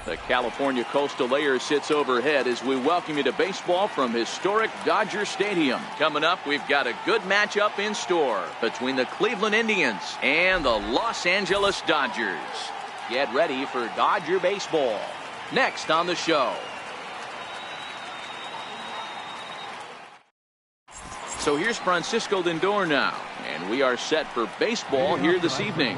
The California Coastal Layer sits overhead as we welcome you to baseball from historic Dodger Stadium. Coming up, we've got a good matchup in store between the Cleveland Indians and the Los Angeles Dodgers. Get ready for Dodger baseball. Next on the show. So here's Francisco Lindor now, and we are set for baseball here this evening.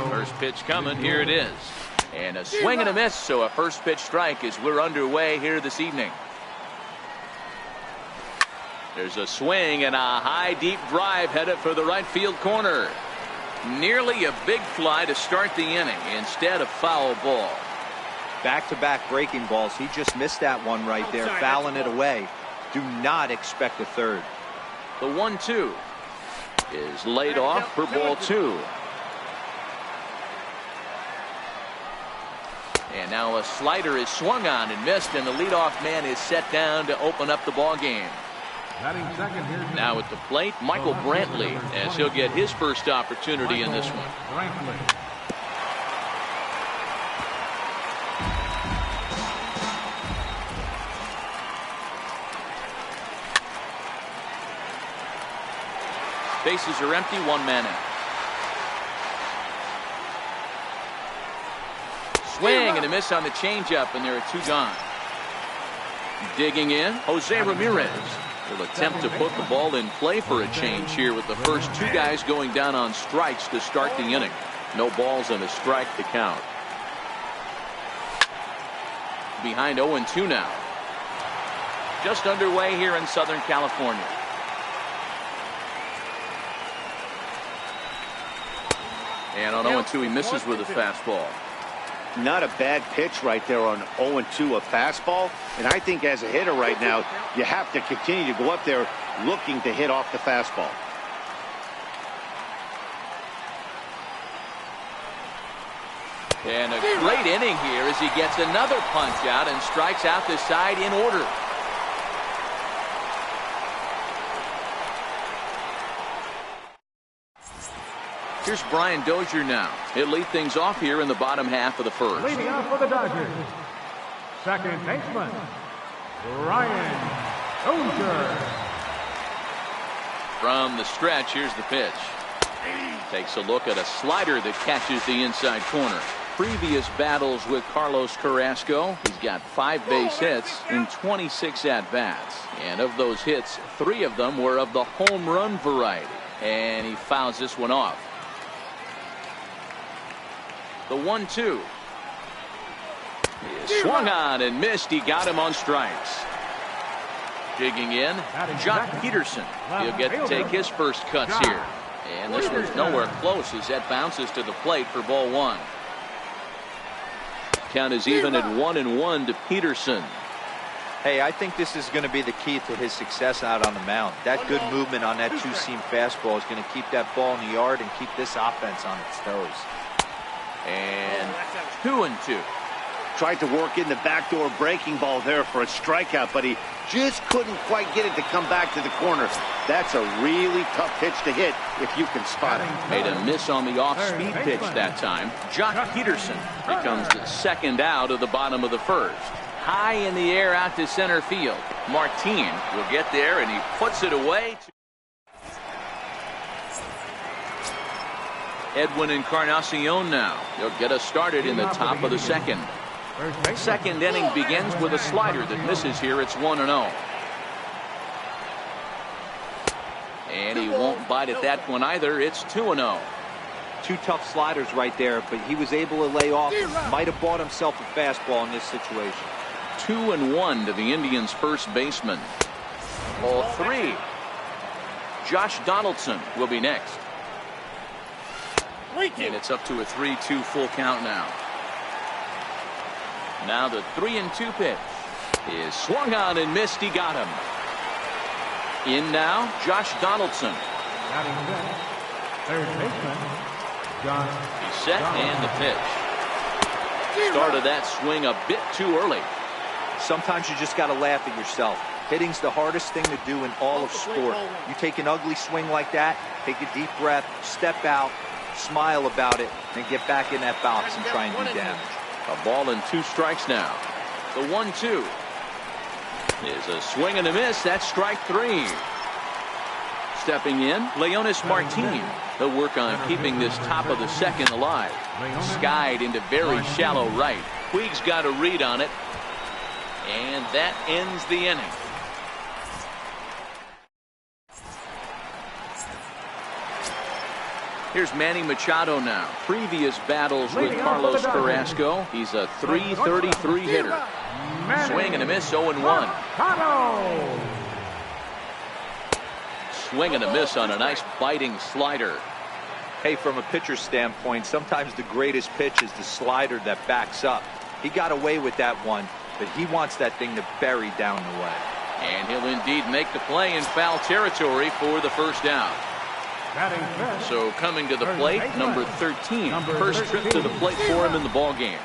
First pitch coming, here it is. And a swing and a miss, so a first pitch strike as we're underway here this evening. There's a swing and a high deep drive headed for the right field corner. Nearly a big fly to start the inning instead of foul ball. Back-to-back breaking balls. He just missed that one right there, fouling it away. Do not expect a third. The 1-2 is laid off for ball 2. And now a slider is swung on and missed, and the leadoff man is set down to open up the ball game. Now at the plate, Michael Brantley, as he'll get his first opportunity in this one. Bases are empty, one man out. Swing and a miss on the changeup, and there are 2 gone. Digging in, Jose Ramirez will attempt to put the ball in play for a change here with the first 2 guys going down on strikes to start the inning. No balls and a strike to count. Behind 0-2 now. Just underway here in Southern California. And on 0-2 he misses with a fastball. Not a bad pitch right there on 0-2, a fastball. And I think as a hitter right now, you have to continue to go up there looking to hit off the fastball. And a great inning here as he gets another punch out and strikes out the side in order. Here's Brian Dozier now. He'll lead things off here in the bottom half of the first. Leading off for the Dodgers, second baseman, Brian Dozier. From the stretch, here's the pitch. Takes a look at a slider that catches the inside corner. Previous battles with Carlos Carrasco, he's got 5 base hits in 26 at-bats. And of those hits, 3 of them were of the home run variety. And he fouls this one off. The 1-2 is swung on and missed. He got him on strikes. Digging in, Jock Peterson. He'll get to take his first cuts here. And this one's nowhere close as that bounces to the plate for ball 1. Count is even at 1-1 to Peterson. Hey, I think this is going to be the key to his success out on the mound. That good movement on that 2-seam fastball is going to keep that ball in the yard and keep this offense on its toes. And 2-2. Tried to work in the backdoor breaking ball there for a strikeout, but he just couldn't quite get it to come back to the corner. That's a really tough pitch to hit if you can spot it. Made a miss on the off-speed pitch that time. Jock Peterson becomes the second out of the bottom of the first. High in the air out to center field. Martin will get there, and he puts it away. Edwin Encarnacion now. He'll get us started in the top of the second. Second inning begins with a slider that misses here. It's 1-0. And he won't bite at that one either. It's 2-0. 2 tough sliders right there, but he was able to lay off. Might have bought himself a fastball in this situation. 2-1 to the Indians' first baseman. Ball 3. Josh Donaldson will be next. And it's up to a 3-2 full count now. Now the 3-2 pitch is swung on and missed. He got him. In now, Josh Donaldson. Third baseman, John. He's set and the pitch. Started that swing a bit too early. Sometimes you just got to laugh at yourself. Hitting's the hardest thing to do in all of sport. You take an ugly swing like that, take a deep breath, step out, smile about it, and get back in that box and try and do damage. A ball and 2 strikes now. The 1-2 is a swing and a miss. That's strike 3. Stepping in, Leonis Martin. He'll work on keeping this top of the second alive. Skied into very shallow right. Puig's got a read on it. And that ends the inning. Here's Manny Machado now. Previous battles with Carlos Carrasco. He's a .333 hitter. Swing and a miss, 0-1. Swing and a miss on a nice biting slider. Hey, from a pitcher's standpoint, sometimes the greatest pitch is the slider that backs up. He got away with that one, but he wants that thing to bury down the way. And he'll indeed make the play in foul territory for the first down. So coming to the plate, number 13. First trip to the plate for him in the ball game.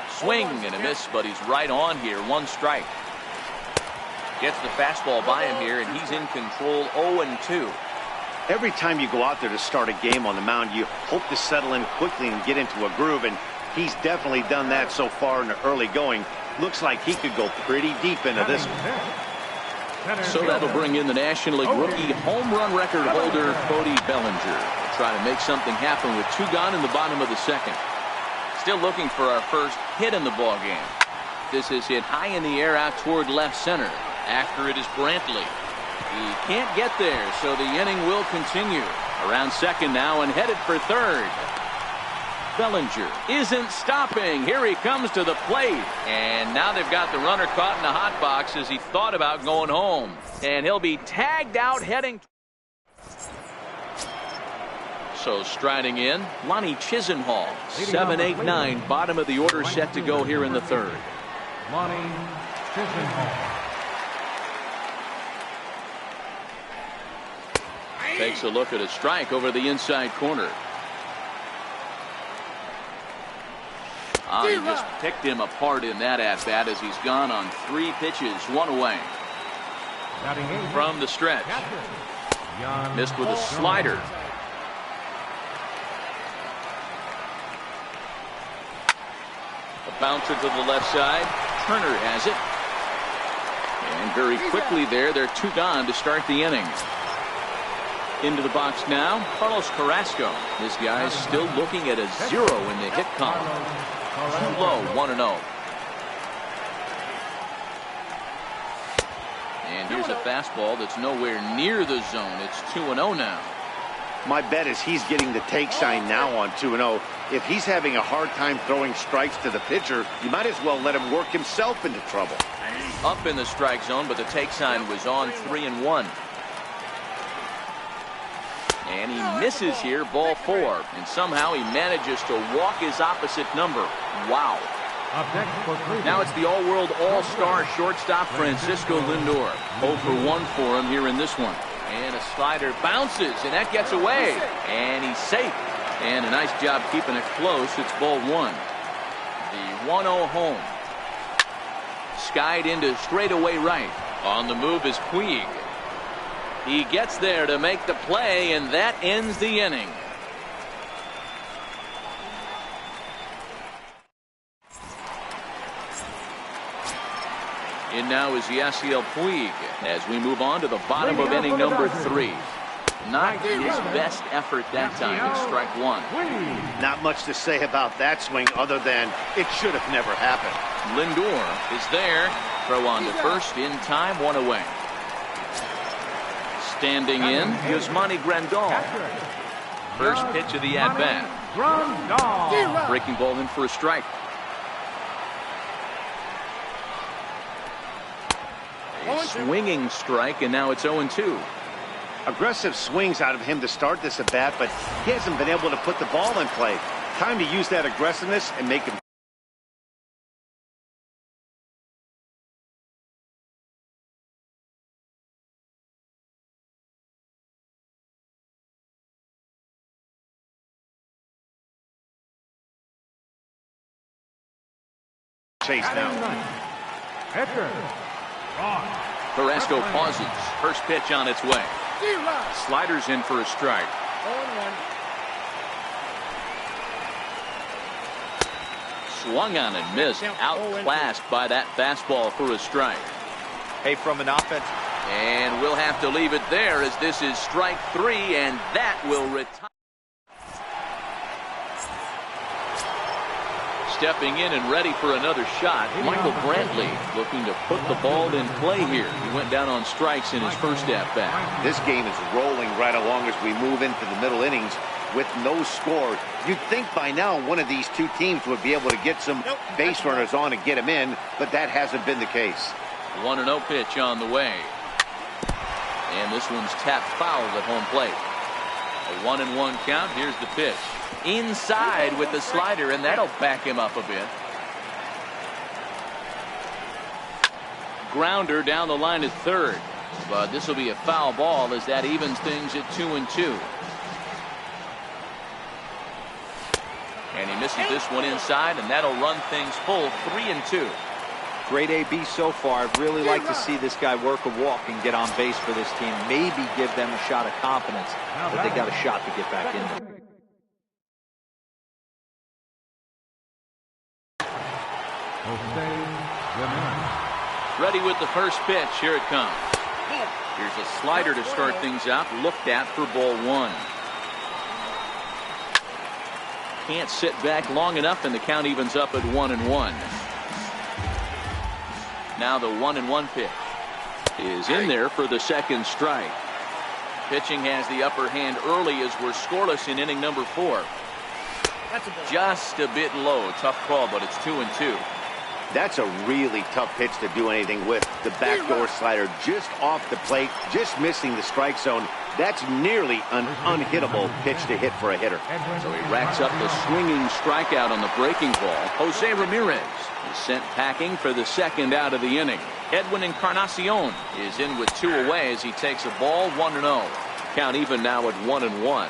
Swing and a miss, but he's right on here. 1 strike. Gets the fastball by him here, and he's in control. 0-2. Every time you go out there to start a game on the mound, you hope to settle in quickly and get into a groove, and he's definitely done that so far in the early going. Looks like he could go pretty deep into this one. So that'll bring in the National League rookie home run record holder, Cody Bellinger. We'll try to make something happen with 2 gone in the bottom of the second. Still looking for our first hit in the ball game. This is hit high in the air out toward left center. After it is Brantley. He can't get there, so the inning will continue. Around second now and headed for third. Bellinger isn't stopping. Here he comes to the plate. And now they've got the runner caught in the hot box as he thought about going home. And he'll be tagged out heading. So striding in, Lonnie Chisenhall. 7-8-9, bottom of the order set to go here in the third. Lonnie Chisenhall. Takes a look at a strike over the inside corner. He just picked him apart in that at-bat as he's gone on 3 pitches, 1 away. From the stretch. Missed with a slider. A bouncer to the left side. Turner has it. And very quickly there, they're 2 gone to start the inning. Into the box now, Carlos Carrasco. This guy's still looking at a 0 in the hit column. Too low, 1-0. And here's a fastball that's nowhere near the zone. It's 2-0 now. My bet is he's getting the take sign now on 2-0. If he's having a hard time throwing strikes to the pitcher, you might as well let him work himself into trouble. Up in the strike zone, but the take sign was on 3-1. And he misses here, ball 4. And somehow he manages to walk his opposite number. Wow. Now it's the all-world all-star shortstop Francisco Lindor. 0 for 1 for him here in this one. And a slider bounces, and that gets away. And he's safe. And a nice job keeping it close. It's ball 1. The 1-0 home. Skied into straightaway right. On the move is Puig. He gets there to make the play, and that ends the inning. In now is Yasiel Puig as we move on to the bottom of inning number 3. Not his best effort that time. It's strike 1. Not much to say about that swing other than it should have never happened. Lindor is there. Throw on to first in time, 1 away. Standing in, Yasmani Grandal. First pitch of the at-bat. Breaking ball in for a strike. A swinging strike, and now it's 0-2. Aggressive swings out of him to start this at-bat, but he hasn't been able to put the ball in play. Time to use that aggressiveness and make him chase now. Carrasco pauses. First pitch on its way. Sliders in for a strike. Swung on and missed. Outclassed by that fastball for a strike. Hey, from an offense. And we'll have to leave it there as this is strike 3, and that will retire. Stepping in and ready for another shot, Michael Brantley looking to put the ball in play here. He went down on strikes in his first at-bat. This game is rolling right along as we move into the middle innings with no score. You'd think by now one of these two teams would be able to get some base runners on and get them in, but that hasn't been the case. 1-0 pitch on the way. And this one's tapped foul at home plate. A 1-1 count. Here's the pitch. Inside with the slider, and that'll back him up a bit. Grounder down the line at third. But this will be a foul ball as that evens things at 2-2. And he misses this one inside, and that'll run things full 3-2. Great AB so far. I'd really like to see this guy work a walk and get on base for this team. Maybe give them a shot of confidence that they got a shot to get back in there. Ready with the first pitch. Here it comes. Here's a slider to start things out. Looked at for ball 1. Can't sit back long enough, and the count evens up at 1-1. Now the 1-1 pitch is in there for the second strike. Pitching has the upper hand early as we're scoreless in inning number 4. Just a bit low. Tough call, but it's 2-2. That's a really tough pitch to do anything with. The backdoor slider just off the plate, just missing the strike zone. That's nearly an unhittable pitch to hit for a hitter. So he racks up the swinging strikeout on the breaking ball. Jose Ramirez is sent packing for the second out of the inning. Edwin Encarnacion is in with 2 away as he takes a ball 1-0. Count even now at 1-1.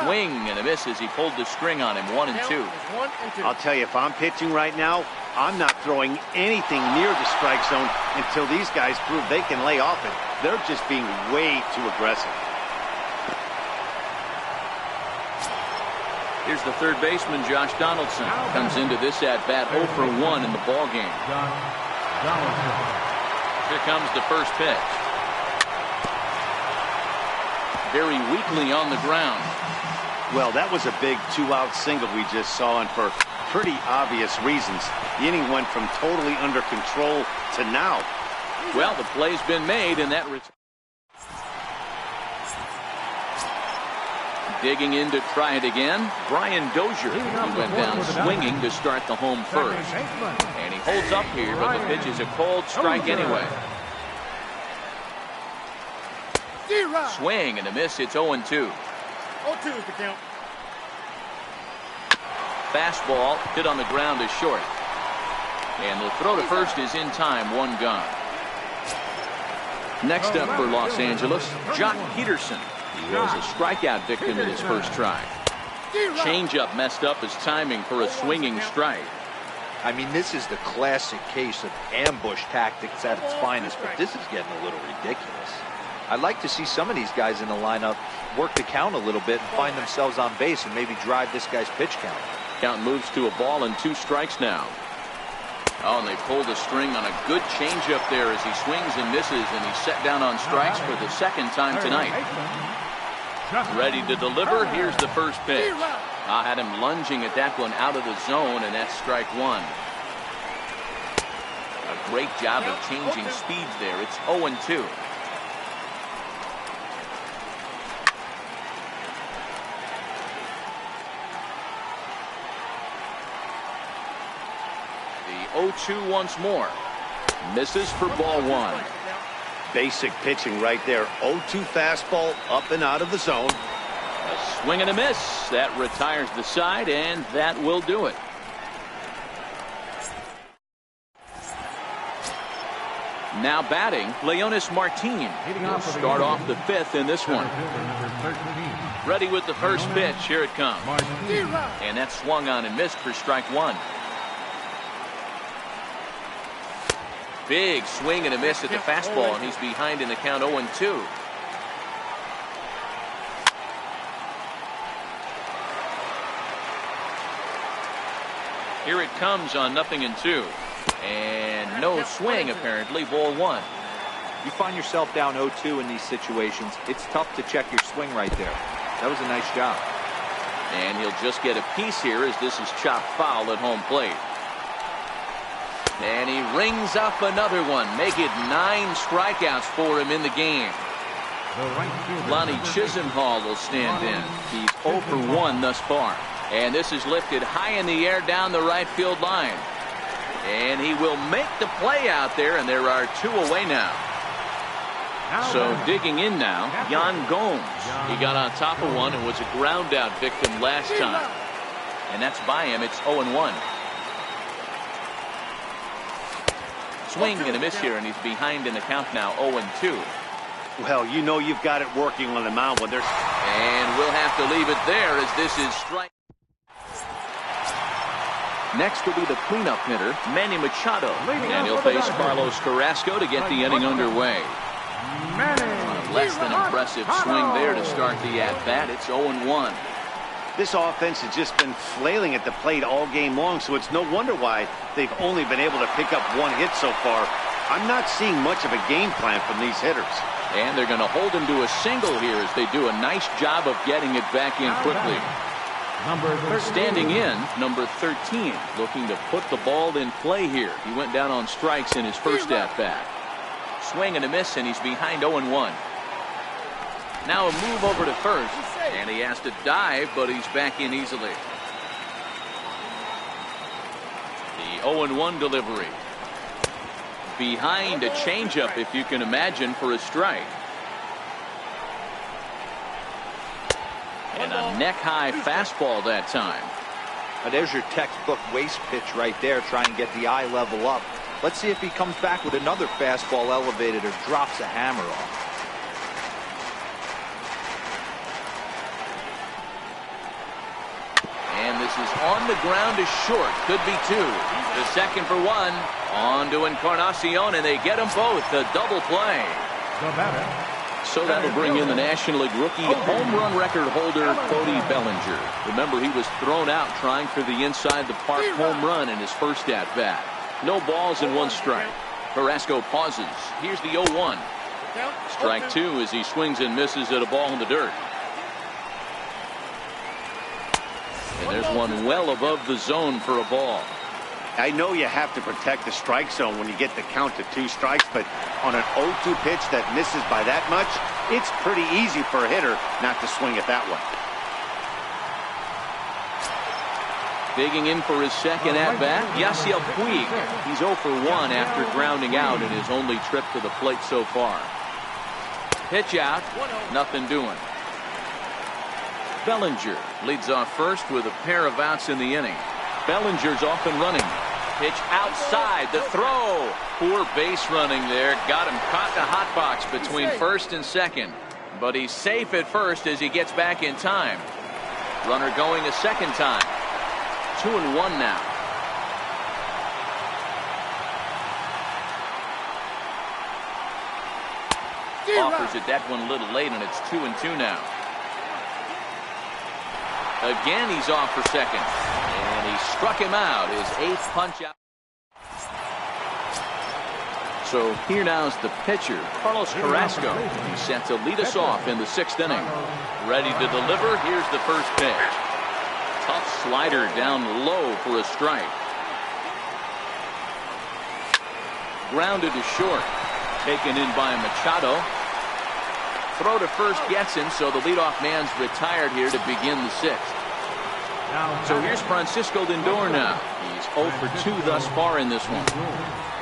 Swing and a miss as he pulled the string on him. 1-2. I'll tell you, if I'm pitching right now, I'm not throwing anything near the strike zone until these guys prove they can lay off it. They're just being way too aggressive. Here's the third baseman, Josh Donaldson. Comes into this at-bat 0 for 1 in the ballgame. Here comes the first pitch. Very weakly on the ground. Well, that was a big 2-out single we just saw, and for pretty obvious reasons. The inning went from totally under control to now. Well, the play's been made, and that digging in to try it again. Brian Dozier, he went down swinging to start the home first. And he holds up here, but the pitch is a cold strike anyway. Swing and a miss. It's 0-2. 0-2 is the count. Fastball hit on the ground is short. And the throw to first is in time. 1 gone. Next up for Los Angeles, Jock Peterson. He was a strikeout victim in his first try. Changeup messed up his timing for a swinging strike. I mean, this is the classic case of ambush tactics at its finest, but this is getting a little ridiculous. I'd like to see some of these guys in the lineup work the count a little bit and find themselves on base and maybe drive this guy's pitch count. Count moves to a ball and 2 strikes now. Oh, and they pulled the string on a good changeup there as he swings and misses, and he's set down on strikes for the second time tonight. Ready to deliver. Here's the first pitch. I had him lunging at that one out of the zone, and that's strike 1. A great job of changing speeds there. It's 0-2. The 0-2 once more. Misses for ball 1. Basic pitching right there. 0-2 fastball up and out of the zone. A swing and a miss. That retires the side, and that will do it. Now batting, Leonis Martin. He'll start off the 5th in this one. Ready with the first pitch. Here it comes. And that swung on and missed for strike 1. Big swing and a miss at the fastball, and he's behind in the count 0-2. Here it comes on 0-2. And no swing, apparently. Ball 1. You find yourself down 0-2 in these situations. It's tough to check your swing right there. That was a nice job. And he'll just get a piece here as this is chopped foul at home plate. And he rings up another one. Make it 9 strikeouts for him in the game. Lonnie Chisenhall will stand in. He's 0 for 1 thus far. And this is lifted high in the air down the right field line. And he will make the play out there, and there are 2 away now. So digging in now, Yan Gomes. He got on top of one and was a ground out victim last time. And that's by him. It's 0-1. Swing and a miss here, and he's behind in the count now, 0-2. Well, you know you've got it working on the mound when there's... And we'll have to leave it there as this is strike. Next will be the cleanup hitter, Manny Machado. And he'll face Carlos Carrasco to get the inning underway. A less than impressive swing there to start the at-bat. It's 0-1. This offense has just been flailing at the plate all game long, so it's no wonder why they've only been able to pick up 1 hit so far. I'm not seeing much of a game plan from these hitters. And they're going to hold him to a single here as they do a nice job of getting it back in quickly. Standing in, number 13, looking to put the ball in play here. He went down on strikes in his first at-bat. Swing and a miss, and he's behind 0-1. Now a move over to first, and he has to dive, but he's back in easily. The 0-1 delivery. Behind a changeup, if you can imagine, for a strike. And a neck-high fastball that time. Now there's your textbook waist pitch right there. Try and get the eye level up. Let's see if he comes back with another fastball elevated or drops a hammer off. And this is on the ground to short. Could be 2. The second for 1. On to Encarnacion, and they get them both. A double play. So that'll bring in the National League rookie home run record holder, Cody Bellinger. Remember, he was thrown out trying for the inside the park home run in his first at-bat. No balls and 1 strike. Carrasco pauses. Here's the 0-1. Strike 2 as he swings and misses at a ball in the dirt. And there's one well above the zone for a ball. I know you have to protect the strike zone when you get the count to 2 strikes, but on an 0-2 pitch that misses by that much, it's pretty easy for a hitter not to swing it that way. Digging in for his second at-bat, Yasiel Puig. He's 0 for 1 after grounding out in his only trip to the plate so far. Pitch out, nothing doing. Bellinger leads off first with a pair of outs in the inning. Bellinger's off and running. Pitch outside, the throw. Poor base running there. Got him caught in a hot box between first and second. But he's safe at first as he gets back in time. Runner going a second time. 2-1 now. Offers it that one a little late, and it's 2-2 now. Again, he's off for second. And he struck him out. His 8th punch out. So here now is the pitcher, Carlos Carrasco. He's set to lead us off in the 6th inning. Ready to deliver. Here's the first pitch. Tough slider down low for a strike. Grounded to short. Taken in by Machado. Throw to first gets him, so the leadoff man's retired here to begin the 6th. So here's Francisco Lindor now. He's 0 for 2 thus far in this one.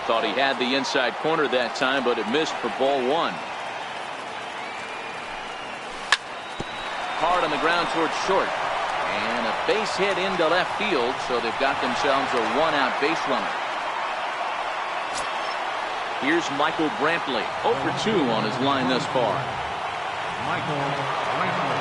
Thought he had the inside corner that time, but it missed for ball 1. Hard on the ground towards short. And a base hit into left field, so they've got themselves a 1-out base runner. Here's Michael Brantley, 0 for 2 on his line thus far. Michael Brantley.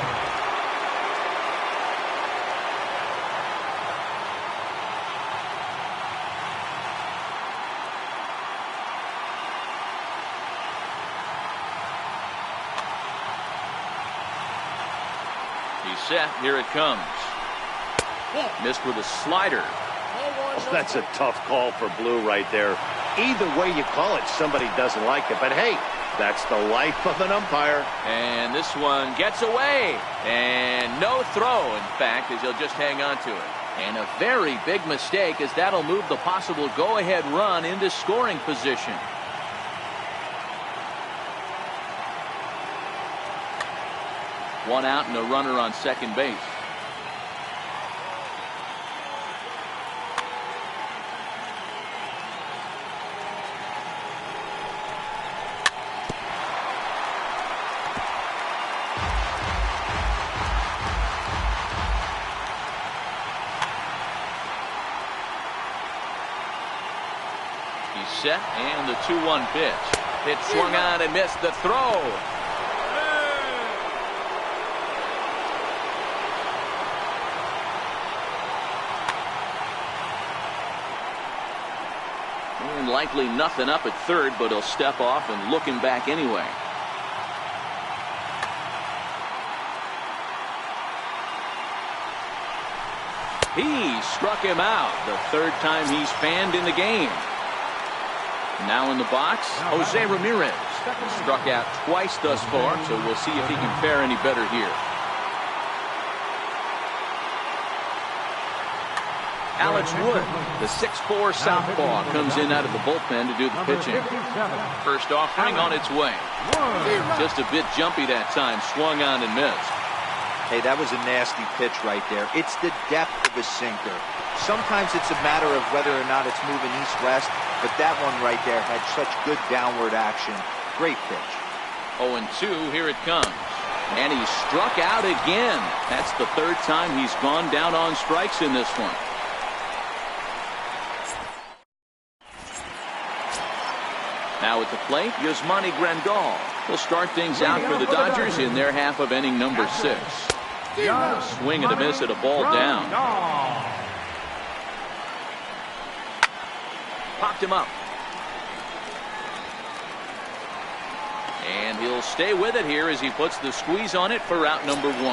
He's set. Here it comes. Missed with a slider. That's a tough call for Blue right there. Either way you call it, somebody doesn't like it. But hey, that's the life of an umpire. And this one gets away. And no throw, in fact, as he'll just hang on to it. And a very big mistake, as that'll move the possible go-ahead run into scoring position. One out and a runner on second base. Set and the 2-1 pitch. It swung on and missed the throw. And likely nothing up at third, but he'll step off and look him back anyway. He struck him out the third time he's fanned in the game. Now in the box, Jose Ramirez. Struck out twice thus far, so we'll see if he can fare any better here. Alex Wood, the 6'4" southpaw, comes in out of the bullpen to do the pitching. First offering on its way. Just a bit jumpy that time, swung on and missed. Hey, that was a nasty pitch right there. It's the depth of a sinker. Sometimes it's a matter of whether or not it's moving east-west, but that one right there had such good downward action. Great pitch. 0-2, here it comes. And he struck out again. That's the third time he's gone down on strikes in this one. Now at the plate, Yasmani Grandal will start things out for the Dodgers in their half of inning number 6. Swing and a miss at a ball down. Popped him up. And he'll stay with it here as he puts the squeeze on it for out number 1.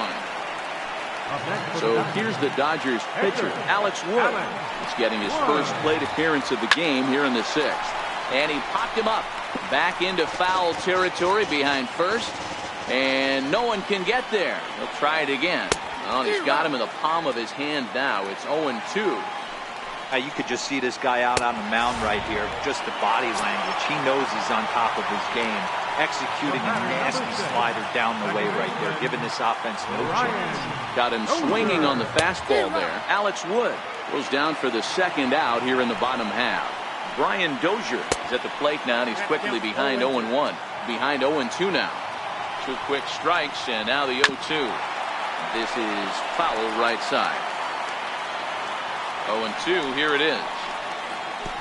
So here's the Dodgers pitcher, Alex Wood. He's getting his first plate appearance of the game here in the 6th. And he popped him up back into foul territory behind first. And no one can get there. He'll try it again. Well, he's got him in the palm of his hand now. It's 0-2. You could just see this guy out on the mound right here. Just the body language. He knows he's on top of his game. Executing a nasty slider down the way right there, giving this offense no chance. Got him swinging on the fastball there. Alex Wood goes down for the second out here in the bottom half. Brian Dozier is at the plate now, and he's quickly behind 0-1. Behind 0-2 now. 2 quick strikes, and now the 0-2. This is foul right side. 0-2, here it is.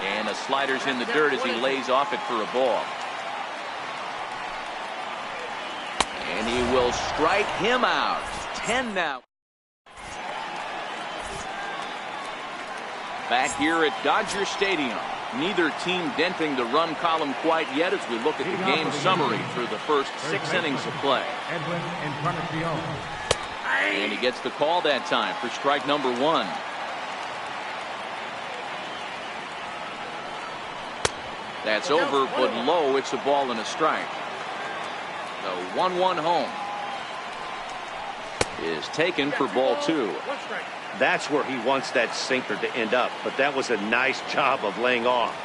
And the slider's in the dirt as he lays off it for a ball. And he will strike him out. 10 now. Back here at Dodger Stadium. Neither team denting the run column quite yet as we look at the game summary through the first 6 innings of play. And he gets the call that time for strike number 1. That's over, but low. It's a ball and a strike. The 1-1 home is taken for ball 2. That's where he wants that sinker to end up, but that was a nice job of laying off.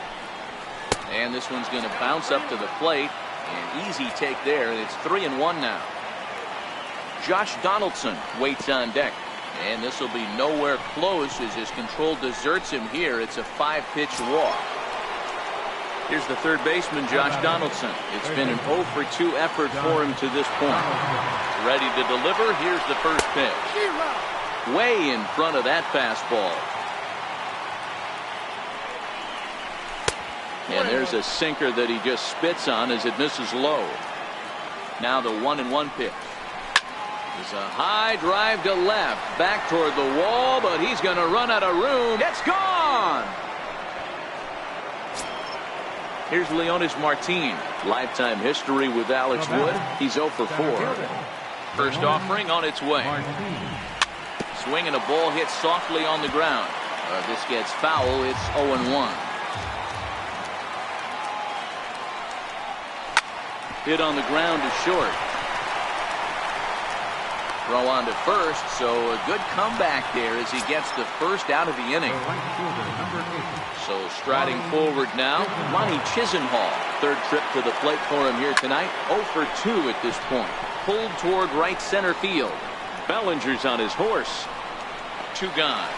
And this one's going to bounce up to the plate. An easy take there, and it's 3-1 now. Josh Donaldson waits on deck. And this will be nowhere close as his control deserts him here. It's a 5-pitch walk. Here's the third baseman, Josh Donaldson. It's been an 0-for-2 effort for him to this point. Ready to deliver. Here's the first pitch. Way in front of that fastball. And there's a sinker that he just spits on as it misses low. Now the 1-1 pitch. It's a high drive to left. Back toward the wall, but he's going to run out of room. It's gone! Here's Leonis Martin. Lifetime history with Alex Wood. He's 0 for 4. First offering on its way. Swing and a ball hit softly on the ground. This gets foul. It's 0-1. Hit on the ground is short. Throw on to first, so a good comeback there as he gets the first out of the inning. So striding forward now, Ronnie Chisenhall. Third trip to the plate for him here tonight. 0 for 2 at this point. Pulled toward right center field. Bellinger's on his horse. 2 gone.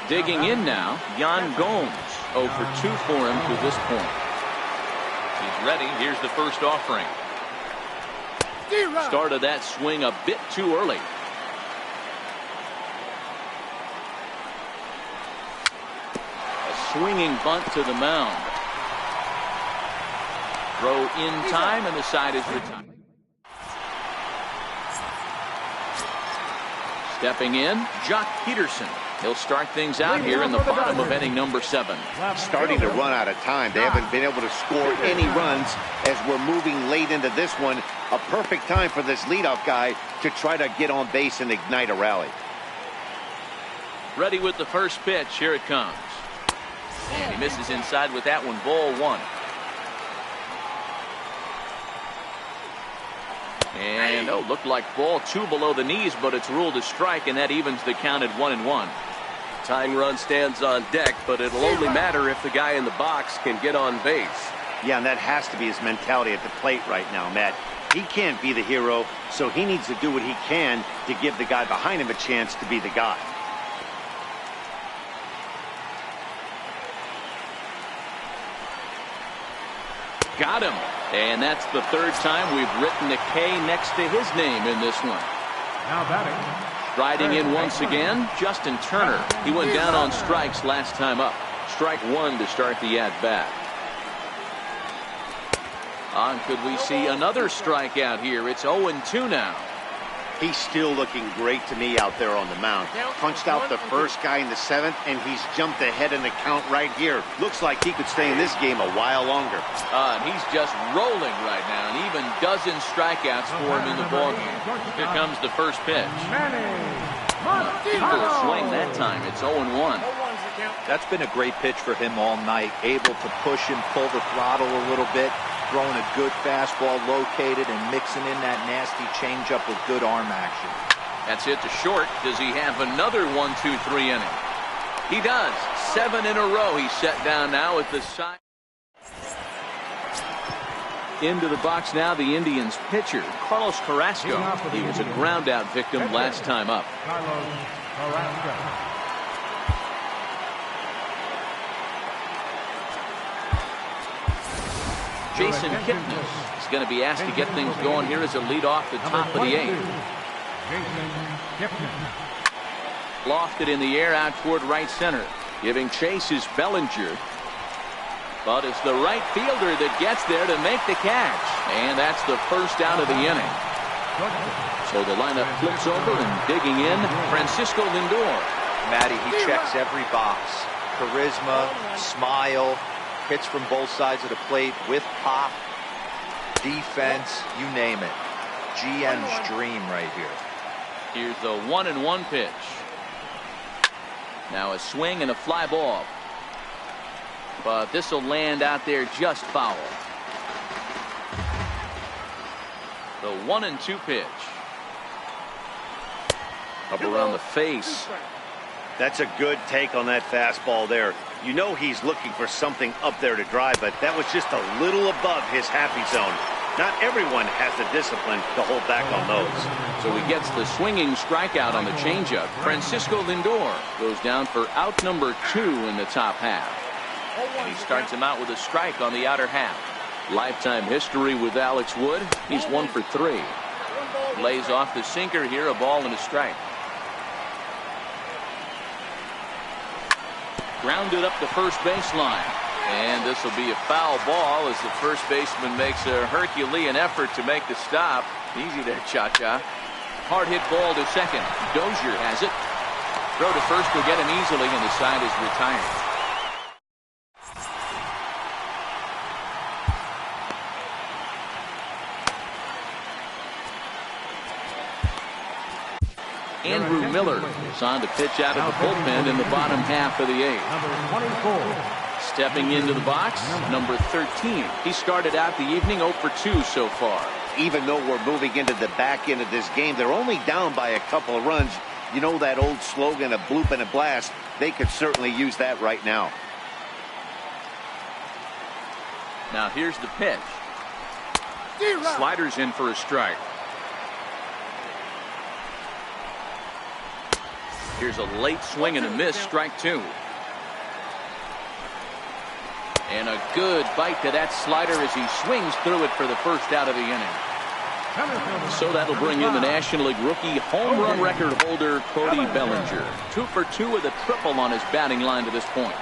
Digging in now, Yan Gomes. 0 for 2 for him to this point. He's ready. Here's the first offering. Started that swing a bit too early. A swinging bunt to the mound. Throw in time, and the side is retired. Stepping in, Jock Peterson. He'll start things out here in the bottom of inning number 7. Starting to run out of time. They haven't been able to score any runs as we're moving late into this one. A perfect time for this leadoff guy to try to get on base and ignite a rally. Ready with the first pitch. Here it comes. And he misses inside with that one. Ball 1. And looked like ball 2 below the knees, but it's ruled a strike, and that evens the count at 1-1. Tying run stands on deck, but it'll only matter if the guy in the box can get on base. Yeah, and that has to be his mentality at the plate right now, Matt. He can't be the hero, so he needs to do what he can to give the guy behind him a chance to be the guy. Got him. And that's the 3rd time we've written a K next to his name in this one. Now batting. Riding in once again, Justin Turner. He went down on strikes last time up. Strike 1 to start the at-bat. Could we see another strikeout here? It's 0-2 now. He's still looking great to me out there on the mound. Punched out the first guy in the 7th, and he's jumped ahead in the count right here. Looks like he could stay in this game a while longer. And he's just rolling right now, and even dozen strikeouts for him in the ballgame. Here comes the first pitch. Eagle swing that time. It's 0-1. That's been a great pitch for him all night. Able to push and pull the throttle a little bit. Throwing a good fastball located and mixing in that nasty changeup with good arm action. That's hit to short. Does he have another 1-2-3 inning? He does. 7 in a row. He's set down now at the side. Into the box now, the Indians pitcher, Carlos Carrasco. He was a ground out victim last time up. Carlos Carrasco. Jason Kipnis is going to be asked to get things going here as a lead off the top of the 8th. Jason Kipnis. Lofted in the air out toward right center. Giving chase is Bellinger. But it's the right fielder that gets there to make the catch. And that's the first out of the inning. So the lineup flips over and digging in, Francisco Lindor. Matty, he checks every box. Charisma, smile. Hits from both sides of the plate with pop, defense, you name it. GM's dream right here. Here's the 1-1 pitch. Now a swing and a fly ball. But this will land out there just foul. The 1-2 pitch. Up around the face. That's a good take on that fastball there. You know he's looking for something up there to drive, but that was just a little above his happy zone. Not everyone has the discipline to hold back on those. So he gets the swinging strikeout on the changeup. Francisco Lindor goes down for out number 2 in the top half. And he starts him out with a strike on the outer half. Lifetime history with Alex Wood. He's 1 for 3. Lays off the sinker here, a ball and a strike. Grounded up the first baseline. And this will be a foul ball as the first baseman makes a Herculean effort to make the stop. Easy there, Cha-Cha. Hard hit ball to second. Dozier has it. Throw to first will get him easily, and the side is retired. Andrew Miller is on to pitch out of the bullpen in the bottom half of the eighth. Number 24. Stepping into the box, number 13. He started out the evening 0 for 2 so far. Even though we're moving into the back end of this game, they're only down by a couple of runs. You know that old slogan, a bloop and a blast? They could certainly use that right now. Now here's the pitch. Sliders in for a strike. Here's a late swing and a miss, strike 2. And a good bite to that slider as he swings through it for the first out of the inning. So that'll bring in the National League rookie home run record holder Cody Bellinger. 2 for 2 with a triple on his batting line to this point.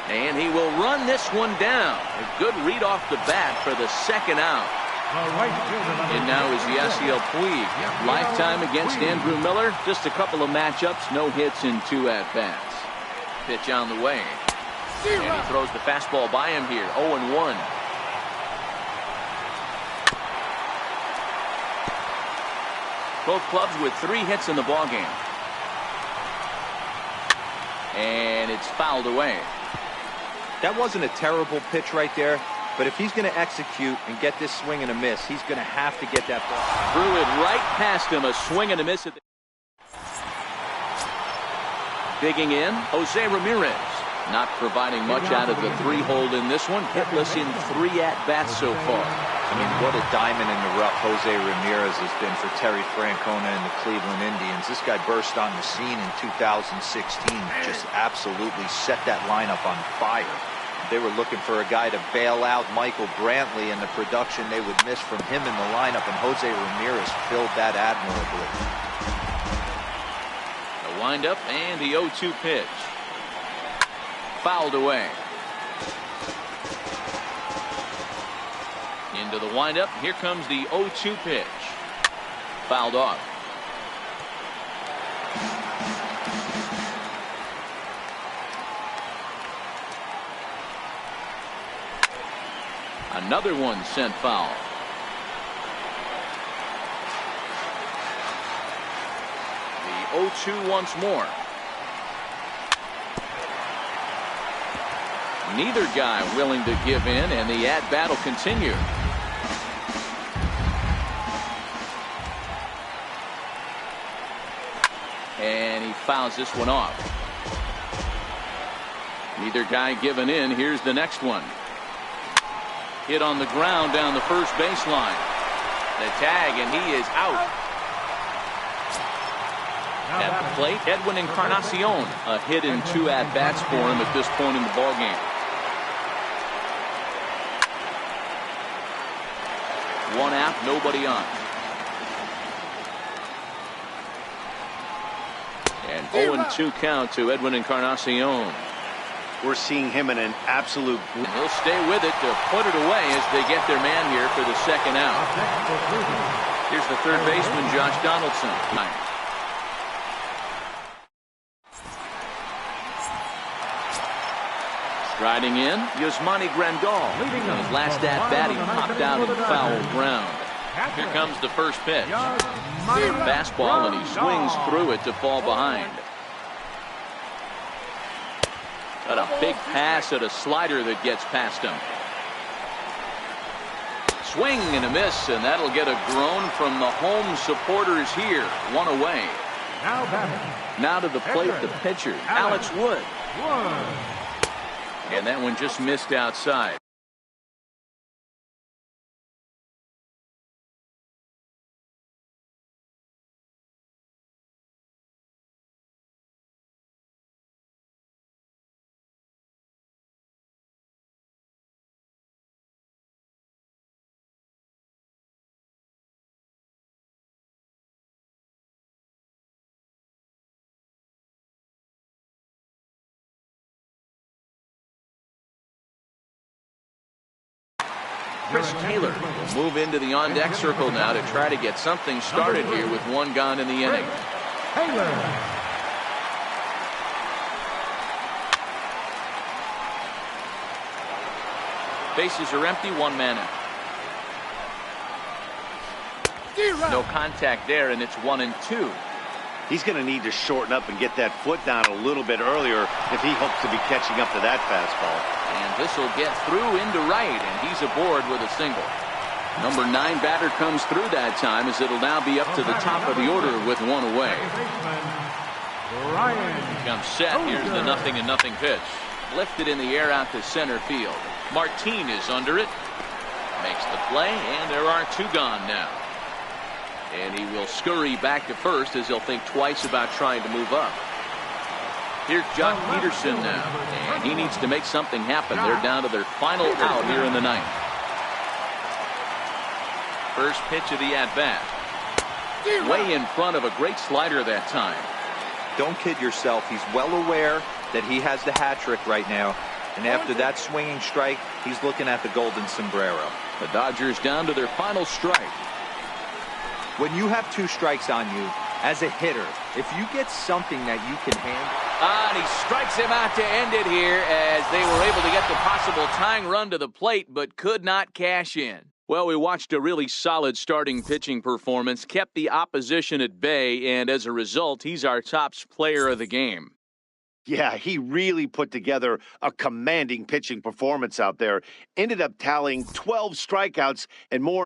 And he will run this one down. A good read off the bat for the second out. And now is Yasiel Puig. Lifetime against Andrew Miller. Just a couple of matchups, no hits in 2 at-bats. Pitch on the way. And he throws the fastball by him here. 0-1. Both clubs with 3 hits in the ballgame. And it's fouled away. That wasn't a terrible pitch right there, but if he's going to execute and get this swing and a miss, he's going to have to get that ball. Threw it right past him, a swing and a miss. Digging in, Jose Ramirez. Not providing much out of the 3-hole in this one. Hitless in 3 at-bats so far. I mean, what a diamond in the rough Jose Ramirez has been for Terry Francona and the Cleveland Indians. This guy burst on the scene in 2016. Just absolutely set that lineup on fire. They were looking for a guy to bail out Michael Brantley and the production they would miss from him in the lineup, and Jose Ramirez filled that admirably. The windup and the 0-2 pitch. Fouled away. Into the windup. Here comes the 0-2 pitch. Fouled off. Another one sent foul. The 0-2 once more. Neither guy willing to give in, and the at-bat will continue. And he fouls this one off. Neither guy giving in. Here's the next one. Hit on the ground down the first baseline. The tag, and he is out. At the plate, Edwin Encarnacion. A hit in 2 at-bats for him at this point in the ballgame. One out, nobody on. And 0-2 count to Edwin Encarnacion. We're seeing him in an absolute... And he'll stay with it to put it away as they get their man here for the second out. Here's the third baseman, Josh Donaldson. Striding in, Yasmani Grandal. His last at-bat, he popped out in foul ground. Here comes the first pitch. Fastball, and he swings through it to fall behind. Got a big pass at a slider that gets past him. Swing and a miss, and that'll get a groan from the home supporters here. 1 away. Now to the plate, the pitcher, Alex Wood. And that one just missed outside. Chris Taylor will move into the on-deck circle now to try to get something started here with 1 gone in the inning. Bases are empty, 1 man out. No contact there, and it's 1-2. He's going to need to shorten up and get that foot down a little bit earlier if he hopes to be catching up to that fastball. And this will get through into right, and he's aboard with a single. Number 9 batter comes through that time, as it'll now be up to the top of the order with one away. Comes set. Here's the 0-0 pitch. Lifted in the air out to center field. Martin is under it. Makes the play, and there are 2 gone now. And he will scurry back to first as he'll think twice about trying to move up. Here's Jock Peterson now, and he needs to make something happen. They're down to their final out here in the 9th. First pitch of the at-bat. Way in front of a great slider that time. Don't kid yourself. He's well aware that he has the hat trick right now. And after that swinging strike, he's looking at the golden sombrero. The Dodgers down to their final strike. When you have 2 strikes on you, as a hitter, if you get something that you can handle. And he strikes him out to end it here, as they were able to get the possible tying run to the plate, but could not cash in. Well, we watched a really solid starting pitching performance, kept the opposition at bay, and as a result, he's our top player of the game. Yeah, he really put together a commanding pitching performance out there. Ended up tallying 12 strikeouts and more.